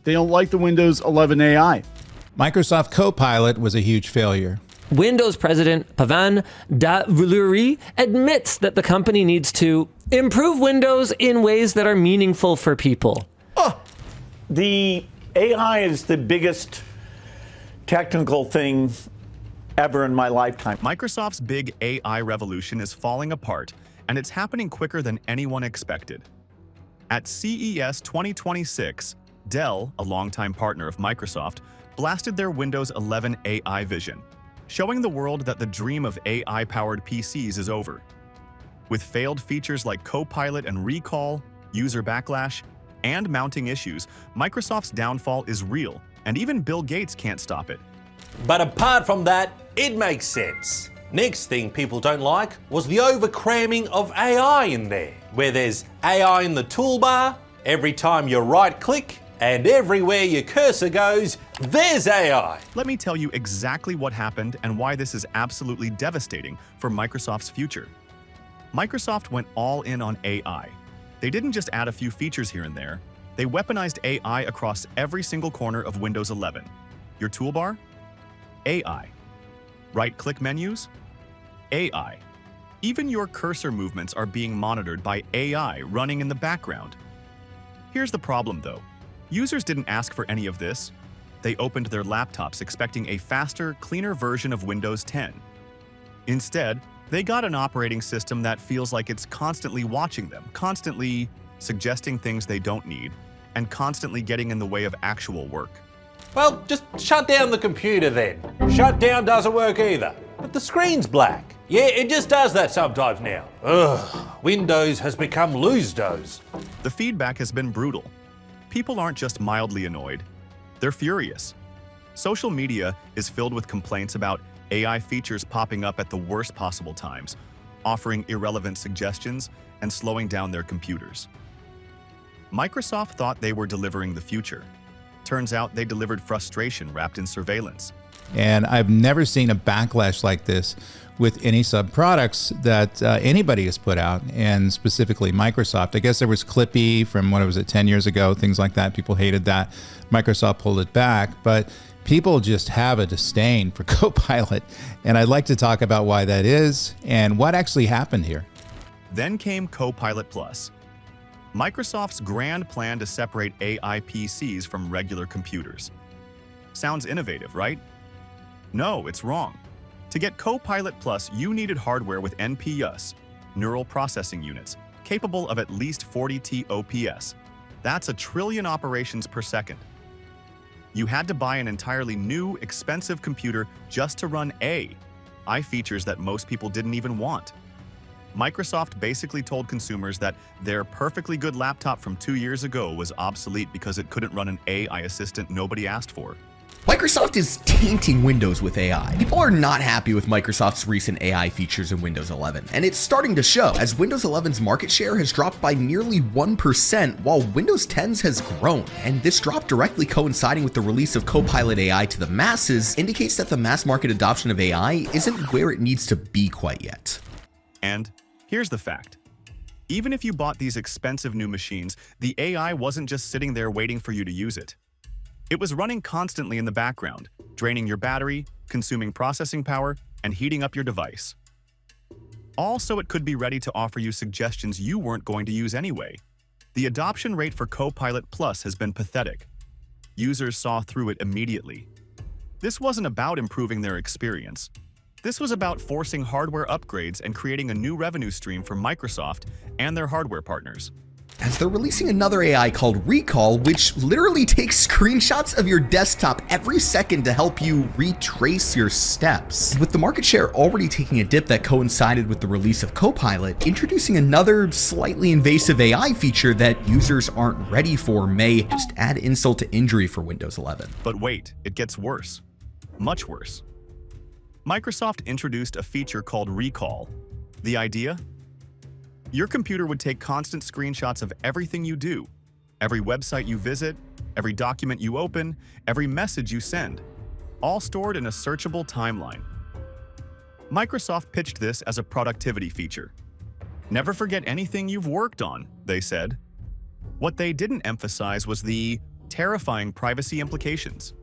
They don't like the Windows 11 AI. Microsoft Copilot was a huge failure. Windows President Pavan Davuluri admits that the company needs to improve Windows in ways that are meaningful for people. The AI is the biggest technical thing ever in my lifetime. Microsoft's big AI revolution is falling apart, and it's happening quicker than anyone expected. At CES 2026, Dell, a longtime partner of Microsoft, blasted their Windows 11 AI vision, showing the world that the dream of AI-powered PCs is over. With failed features like Copilot and recall, user backlash, and mounting issues, Microsoft's downfall is real, and even Bill Gates can't stop it. But apart from that, it makes sense. Next thing people don't like was the overcramming of AI in there, where there's AI in the toolbar, every time you right-click, and everywhere your cursor goes, there's AI. Let me tell you exactly what happened and why this is absolutely devastating for Microsoft's future. Microsoft went all in on AI. They didn't just add a few features here and there. They weaponized AI across every single corner of Windows 11. Your toolbar? AI. Right-click menus? AI. Even your cursor movements are being monitored by AI running in the background. Here's the problem, though. Users didn't ask for any of this. They opened their laptops expecting a faster, cleaner version of Windows 10. Instead, they got an operating system that feels like it's constantly watching them, constantly suggesting things they don't need, and constantly getting in the way of actual work. Well, just shut down the computer then. Shut down doesn't work either. But the screen's black. Yeah, it just does that sometimes now. Ugh, Windows has become lose-dos. The feedback has been brutal. People aren't just mildly annoyed, they're furious. Social media is filled with complaints about AI features popping up at the worst possible times, offering irrelevant suggestions and slowing down their computers. Microsoft thought they were delivering the future. Turns out they delivered frustration wrapped in surveillance. And I've never seen a backlash like this with any sub-products that anybody has put out, and specifically Microsoft. I guess there was Clippy from, 10 years ago, things like that. People hated that. Microsoft pulled it back, but people just have a disdain for Copilot. And I'd like to talk about why that is and what actually happened here. Then came Copilot Plus, Microsoft's grand plan to separate AI PCs from regular computers. Sounds innovative, right? No, it's wrong. To get Copilot Plus, you needed hardware with NPUs, neural processing units, capable of at least 40 TOPS. That's 1 trillion operations per second. You had to buy an entirely new, expensive computer just to run AI features that most people didn't even want. Microsoft basically told consumers that their perfectly good laptop from 2 years ago was obsolete because it couldn't run an AI assistant nobody asked for. Microsoft is tainting Windows with AI. People are not happy with Microsoft's recent AI features in Windows 11, and it's starting to show, as Windows 11's market share has dropped by nearly 1%, while Windows 10's has grown. And this drop, directly coinciding with the release of Copilot AI to the masses, indicates that the mass market adoption of AI isn't where it needs to be quite yet. And here's the fact. Even if you bought these expensive new machines, the AI wasn't just sitting there waiting for you to use it. It was running constantly in the background, draining your battery, consuming processing power, and heating up your device. All so it could be ready to offer you suggestions you weren't going to use anyway. The adoption rate for Copilot Plus has been pathetic. Users saw through it immediately. This wasn't about improving their experience. This was about forcing hardware upgrades and creating a new revenue stream for Microsoft and their hardware partners. As they're releasing another AI called Recall, which literally takes screenshots of your desktop every second to help you retrace your steps. With the market share already taking a dip that coincided with the release of Copilot, introducing another slightly invasive AI feature that users aren't ready for may just add insult to injury for Windows 11. But wait, it gets worse. Much worse. Microsoft introduced a feature called Recall. The idea? Your computer would take constant screenshots of everything you do, every website you visit, every document you open, every message you send, all stored in a searchable timeline. Microsoft pitched this as a productivity feature. Never forget anything you've worked on, they said. What they didn't emphasize was the terrifying privacy implications.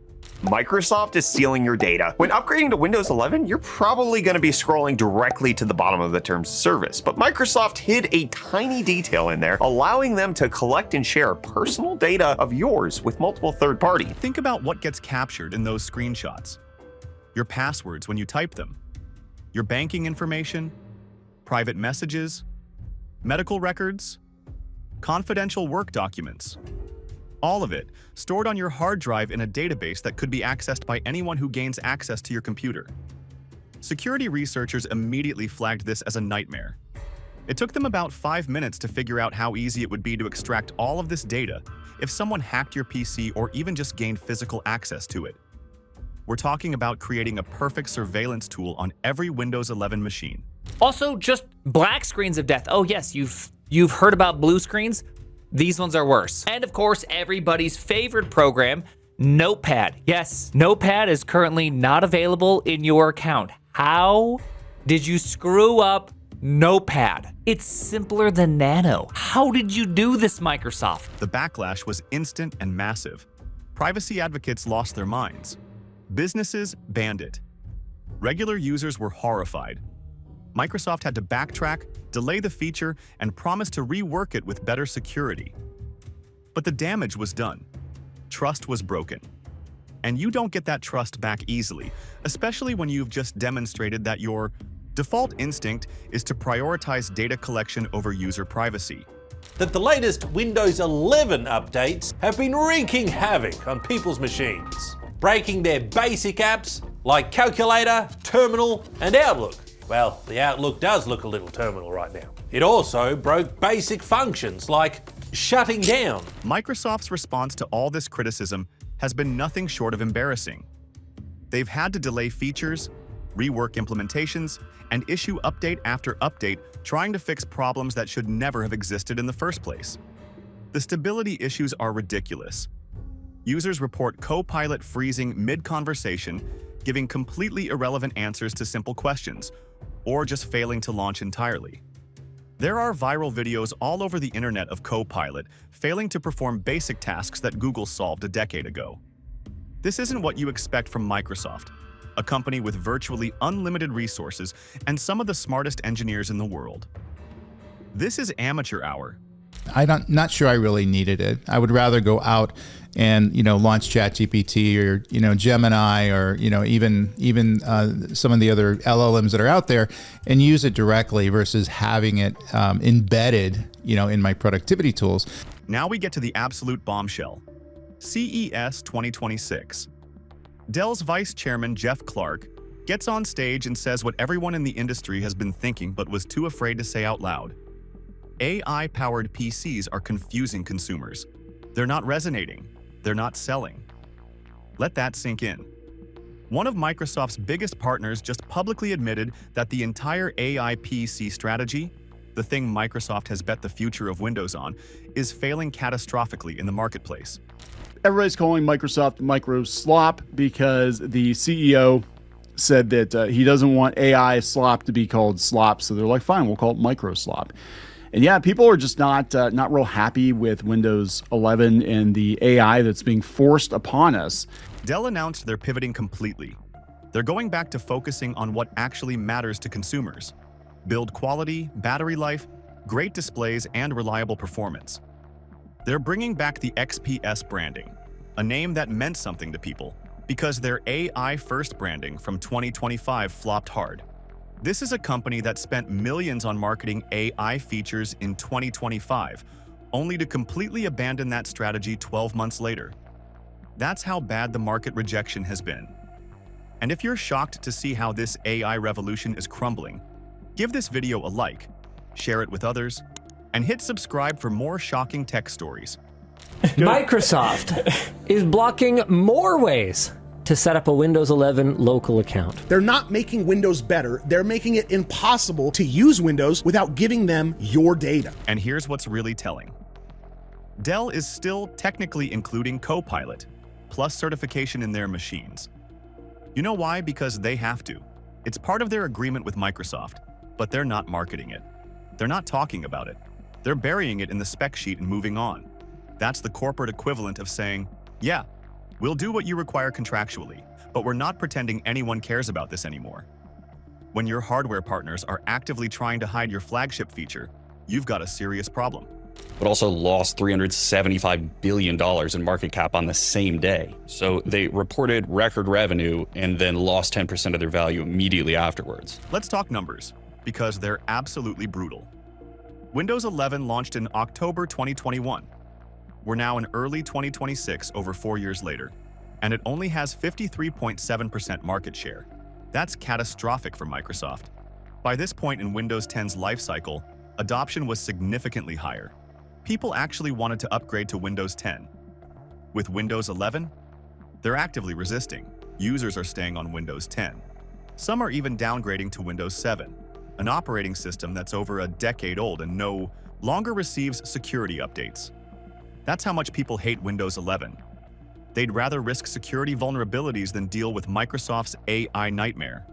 Microsoft is stealing your data. When upgrading to Windows 11, you're probably going to be scrolling directly to the bottom of the terms of service, but Microsoft hid a tiny detail in there, allowing them to collect and share personal data of yours with multiple third parties. Think about what gets captured in those screenshots. Your passwords when you type them, your banking information, private messages, medical records, confidential work documents. All of it stored on your hard drive in a database that could be accessed by anyone who gains access to your computer. Security researchers immediately flagged this as a nightmare. It took them about 5 minutes to figure out how easy it would be to extract all of this data if someone hacked your PC or even just gained physical access to it. We're talking about creating a perfect surveillance tool on every Windows 11 machine. Also, just black screens of death. Oh yes, you've heard about blue screens? These ones are worse. And of course, everybody's favorite program, Notepad. Yes, Notepad is currently not available in your account. How did you screw up Notepad? It's simpler than Nano. How did you do this, Microsoft? The backlash was instant and massive. Privacy advocates lost their minds. Businesses banned it. Regular users were horrified. Microsoft had to backtrack, delay the feature, and promise to rework it with better security. But the damage was done. Trust was broken. And you don't get that trust back easily, especially when you've just demonstrated that your default instinct is to prioritize data collection over user privacy. That the latest Windows 11 updates have been wreaking havoc on people's machines, breaking their basic apps like Calculator, Terminal, and Outlook. Well, the Outlook does look a little terminal right now. It also broke basic functions like shutting down. Microsoft's response to all this criticism has been nothing short of embarrassing. They've had to delay features, rework implementations, and issue update after update, trying to fix problems that should never have existed in the first place. The stability issues are ridiculous. Users report Copilot freezing mid-conversation, giving completely irrelevant answers to simple questions, or just failing to launch entirely. There are viral videos all over the internet of Copilot failing to perform basic tasks that Google solved a decade ago. This isn't what you expect from Microsoft, a company with virtually unlimited resources and some of the smartest engineers in the world. This is amateur hour. Not sure I really needed it. I would rather go out and launch ChatGPT or Gemini or even some of the other LLMs that are out there and use it directly versus having it embedded in my productivity tools. Now we get to the absolute bombshell. CES 2026. Dell's vice chairman Jeff Clarke gets on stage and says what everyone in the industry has been thinking but was too afraid to say out loud. AI-powered PCs are confusing consumers. They're not resonating. They're not selling. Let that sink in. One of Microsoft's biggest partners just publicly admitted that the entire AI PC strategy, the thing Microsoft has bet the future of Windows on, is failing catastrophically in the marketplace. Everybody's calling Microsoft micro slop because the CEO said that he doesn't want AI slop to be called slop. So they're like, fine, we'll call it micro slop. And yeah, people are just not real happy with Windows 11 and the AI that's being forced upon us. Dell announced they're pivoting completely. They're going back to focusing on what actually matters to consumers: build quality, battery life, great displays, and reliable performance. They're bringing back the XPS branding, a name that meant something to people, because their AI-first branding from 2025 flopped hard. This is a company that spent millions on marketing AI features in 2025, only to completely abandon that strategy 12 months later. That's how bad the market rejection has been. And if you're shocked to see how this AI revolution is crumbling, give this video a like, share it with others, and hit subscribe for more shocking tech stories. Microsoft is blocking more ways to set up a Windows 11 local account. They're not making Windows better, they're making it impossible to use Windows without giving them your data. And here's what's really telling. Dell is still technically including Copilot, plus certification in their machines. You know why? Because they have to. It's part of their agreement with Microsoft, but they're not marketing it. They're not talking about it. They're burying it in the spec sheet and moving on. That's the corporate equivalent of saying, Yeah, we'll do what you require contractually, but we're not pretending anyone cares about this anymore. When your hardware partners are actively trying to hide your flagship feature, you've got a serious problem. But also lost $375 billion in market cap on the same day. So they reported record revenue and then lost 10% of their value immediately afterwards. Let's talk numbers, because they're absolutely brutal. Windows 11 launched in October 2021. We're now in early 2026, over 4 years later, and it only has 53.7% market share. That's catastrophic for Microsoft. By this point in Windows 10's life cycle, adoption was significantly higher. People actually wanted to upgrade to Windows 10. With Windows 11, they're actively resisting. Users are staying on Windows 10. Some are even downgrading to Windows 7, an operating system that's over a decade old and no longer receives security updates. That's how much people hate Windows 11. They'd rather risk security vulnerabilities than deal with Microsoft's AI nightmare.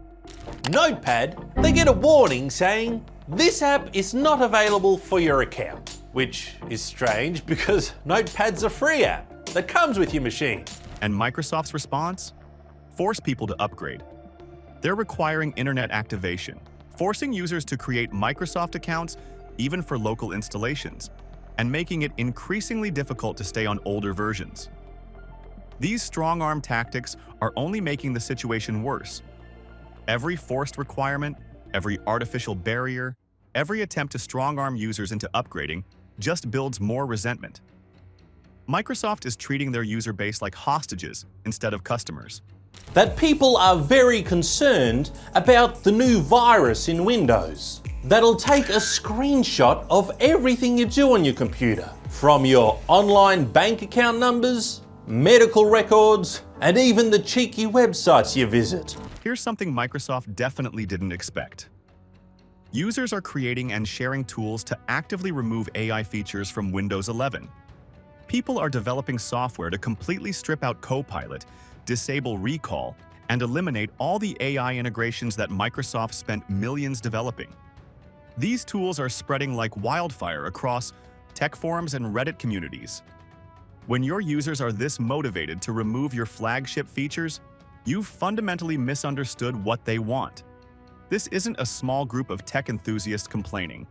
Notepad, they get a warning saying, "This app is not available for your account," which is strange because Notepad's a free app that comes with your machine. And Microsoft's response? Force people to upgrade. They're requiring internet activation, forcing users to create Microsoft accounts even for local installations, and making it increasingly difficult to stay on older versions. These strong-arm tactics are only making the situation worse. Every forced requirement, every artificial barrier, every attempt to strong-arm users into upgrading just builds more resentment. Microsoft is treating their user base like hostages instead of customers. That people are very concerned about the new virus in Windows that'll take a screenshot of everything you do on your computer, from your online bank account numbers, medical records, and even the cheeky websites you visit. Here's something Microsoft definitely didn't expect. Users are creating and sharing tools to actively remove AI features from Windows 11. People are developing software to completely strip out Copilot, disable recall, and eliminate all the AI integrations that Microsoft spent millions developing. These tools are spreading like wildfire across tech forums and Reddit communities. When your users are this motivated to remove your flagship features, you've fundamentally misunderstood what they want. This isn't a small group of tech enthusiasts complaining.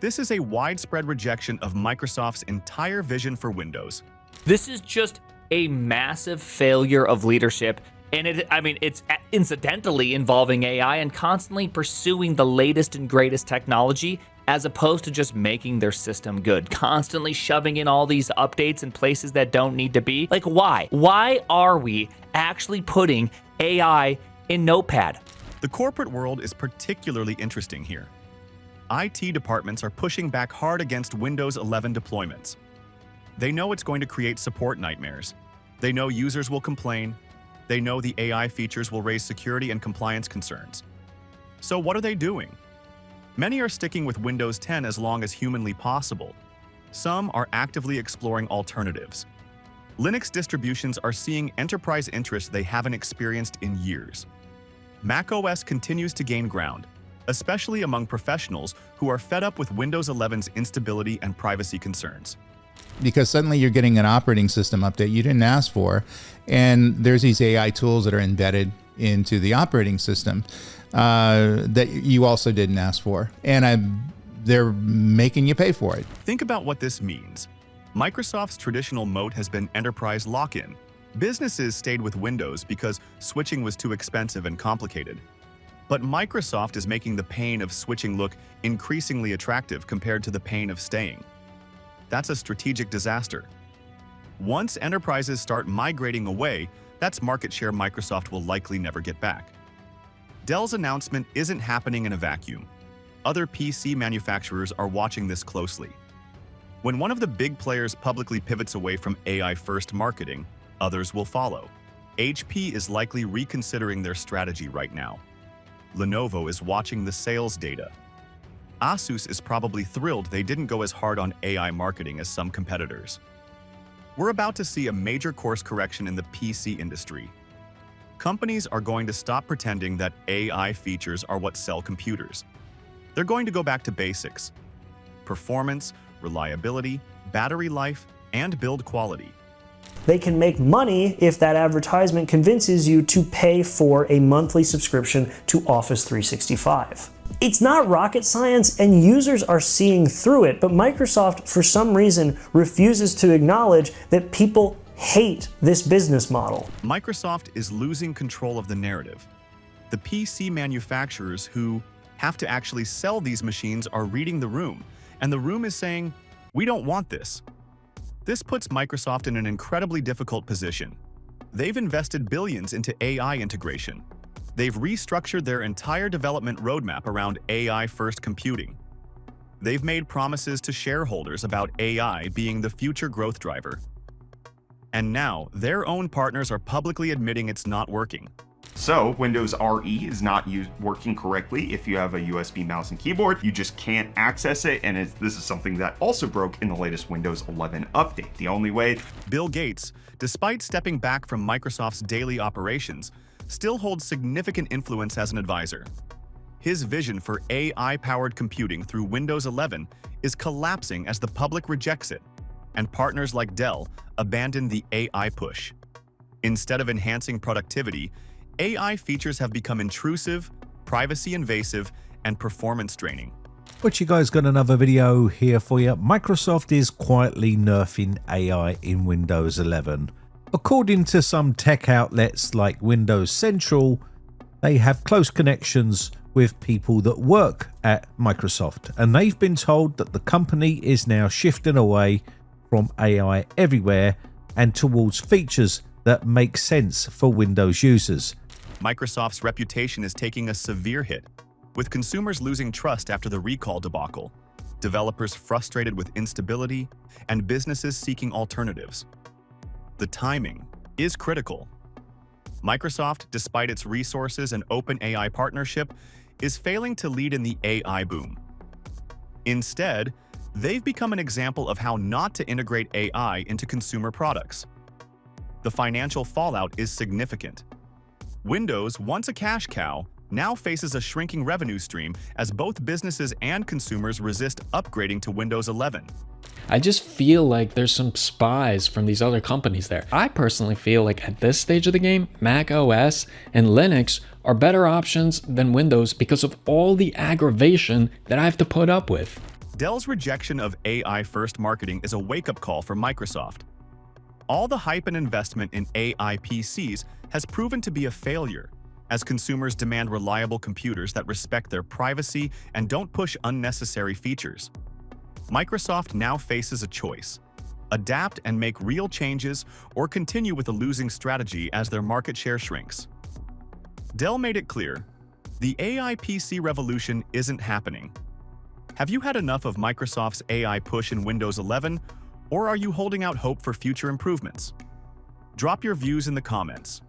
This is a widespread rejection of Microsoft's entire vision for Windows. This is just a massive failure of leadership, and it's incidentally involving AI and constantly pursuing the latest and greatest technology as opposed to just making their system good, constantly shoving in all these updates in places that don't need to be. Like, why? Why are we actually putting AI in Notepad? The corporate world is particularly interesting here. IT departments are pushing back hard against Windows 11 deployments. They know it's going to create support nightmares. They know users will complain. They know the AI features will raise security and compliance concerns. So what are they doing? Many are sticking with Windows 10 as long as humanly possible. Some are actively exploring alternatives. Linux distributions are seeing enterprise interest they haven't experienced in years. macOS continues to gain ground, especially among professionals who are fed up with Windows 11's instability and privacy concerns. Because suddenly you're getting an operating system update you didn't ask for, and there's these AI tools that are embedded into the operating system that you also didn't ask for, and they're making you pay for it. Think about what this means. Microsoft's traditional moat has been enterprise lock-in. Businesses stayed with Windows because switching was too expensive and complicated. But Microsoft is making the pain of switching look increasingly attractive compared to the pain of staying. That's a strategic disaster. Once enterprises start migrating away, that's market share Microsoft will likely never get back. Dell's announcement isn't happening in a vacuum. Other PC manufacturers are watching this closely. When one of the big players publicly pivots away from AI-first marketing, others will follow. HP is likely reconsidering their strategy right now. Lenovo is watching the sales data. Asus is probably thrilled they didn't go as hard on AI marketing as some competitors. We're about to see a major course correction in the PC industry. Companies are going to stop pretending that AI features are what sell computers. They're going to go back to basics: performance, reliability, battery life, and build quality. They can make money if that advertisement convinces you to pay for a monthly subscription to Office 365. It's not rocket science, and users are seeing through it, but Microsoft, for some reason, refuses to acknowledge that people hate this business model. Microsoft is losing control of the narrative. The PC manufacturers who have to actually sell these machines are reading the room, and the room is saying, "We don't want this." This puts Microsoft in an incredibly difficult position. They've invested billions into AI integration. They've restructured their entire development roadmap around AI-first computing. They've made promises to shareholders about AI being the future growth driver. And now, their own partners are publicly admitting it's not working. So Windows RE is not working correctly. If you have a USB mouse and keyboard, you just can't access it. And this is something that also broke in the latest Windows 11 update. The only way. Bill Gates, despite stepping back from Microsoft's daily operations, still holds significant influence as an advisor. His vision for AI-powered computing through Windows 11 is collapsing as the public rejects it, and partners like Dell abandon the AI push. Instead of enhancing productivity, AI features have become intrusive, privacy invasive, and performance draining. But you guys got another video here for you. Microsoft is quietly nerfing AI in Windows 11. According to some tech outlets like Windows Central, they have close connections with people that work at Microsoft, and they've been told that the company is now shifting away from AI everywhere and towards features that make sense for Windows users. Microsoft's reputation is taking a severe hit, with consumers losing trust after the recall debacle, developers frustrated with instability, and businesses seeking alternatives. The timing is critical. Microsoft, despite its resources and open AI partnership, is failing to lead in the AI boom. Instead, they've become an example of how not to integrate AI into consumer products. The financial fallout is significant. Windows, once a cash cow, now faces a shrinking revenue stream as both businesses and consumers resist upgrading to Windows 11. I just feel like there's some spies from these other companies there. I personally feel like at this stage of the game, Mac OS and Linux are better options than Windows because of all the aggravation that I have to put up with. Dell's rejection of AI-first marketing is a wake-up call for Microsoft. All the hype and investment in AI PCs has proven to be a failure, as consumers demand reliable computers that respect their privacy and don't push unnecessary features. Microsoft now faces a choice: adapt and make real changes, or continue with a losing strategy as their market share shrinks. Dell made it clear, the AI PC revolution isn't happening. Have you had enough of Microsoft's AI push in Windows 11, or are you holding out hope for future improvements? Drop your views in the comments.